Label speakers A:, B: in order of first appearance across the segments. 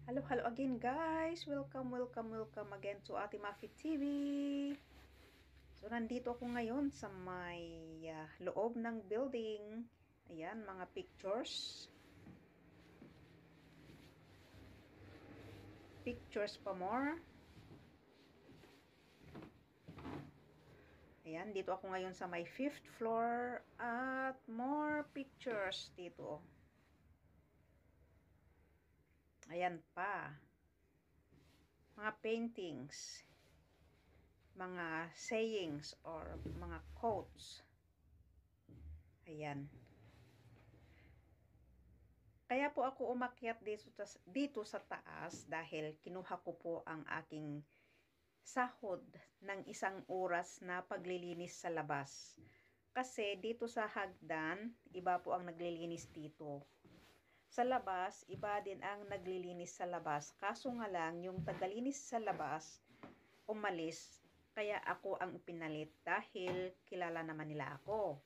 A: Hello again guys. Welcome again to Ate Mafi TV. So nandito ako ngayon sa may loob ng building. Ayan, mga pictures. Pictures pa more. Ayan, dito ako ngayon sa may 5th floor at more pictures dito. Ayan pa. Mga paintings. Mga sayings or mga quotes. Ayan. Kaya po ako umakyat dito sa taas dahil kinuha ko po ang aking sahod ng 1 oras na paglilinis sa labas. Kasi dito sa hagdan, iba po ang naglilinis dito. Sa labas, iba din ang naglilinis sa labas. Kaso nga lang, yung tagalinis sa labas, umalis. Kaya ako ang pinalit dahil kilala naman nila ako.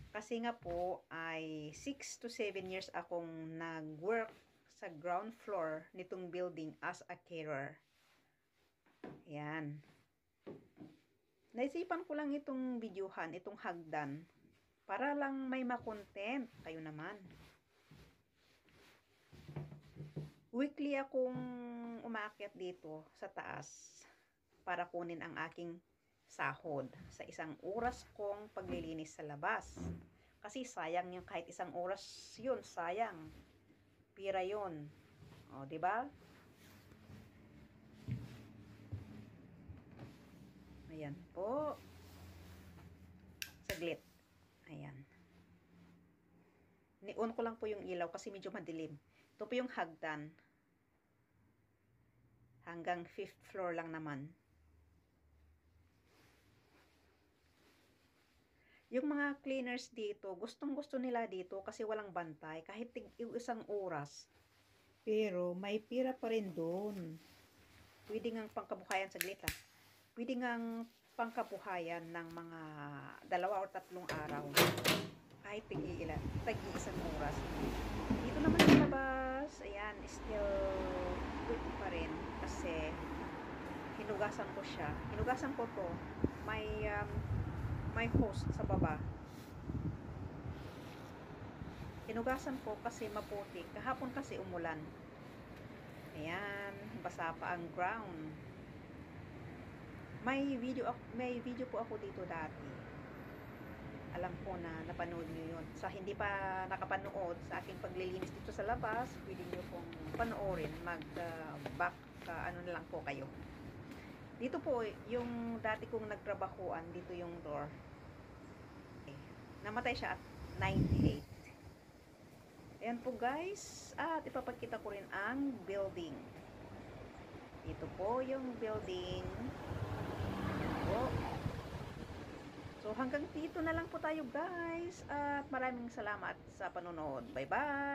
A: Kasi nga po ay 6 to 7 years akong nag-work sa ground floor nitong building as a carer. Ayan. Naisipan ko lang itong videohan, itong hagdan, para lang may makontent kayo naman. Weekly akong umaakyat dito sa taas para kunin ang aking sahod sa 1 oras kong paglilinis sa labas. Kasi sayang yung kahit 1 oras yun, sayang. Pira yun. O, diba? Ayan po. Saglit. Ayan. Ni-on ko lang po yung ilaw kasi medyo madilim. Ito po yung hagdan. Hanggang 5th floor lang naman. Yung mga cleaners dito, gustong-gusto nila dito kasi walang bantay. Kahit 1 oras. Pero may pira pa rin doon. Pwede ngang pangkabuhayan, saglit ha. Pwede ngang pangkabuhayan ng mga 2 o 3 araw. Kahit tagi-1 oras. Dito naman sa labas, ayan, still good pa rin. Kasi hinugasan ko siya. Hinugasan ko to. May hose sa baba. Hinugasan ko kasi maputi. Kahapon kasi umulan. Ayan, basa pa ang ground. May video po ako dito dati. Alam ko na napanood niyo yun. Sa hindi pa nakapanood sa aking paglilinis dito sa labas, pwede niyo pong panoorin. Back ano na lang po kayo. Dito po, yung dati kong nagtrabahuan, dito yung door. Namatay siya at 98. Ayan po guys. At ipapakita ko rin ang building. Ito po yung building. Ayan po. So hanggang dito na lang po tayo guys. At maraming salamat sa panonood. Bye bye!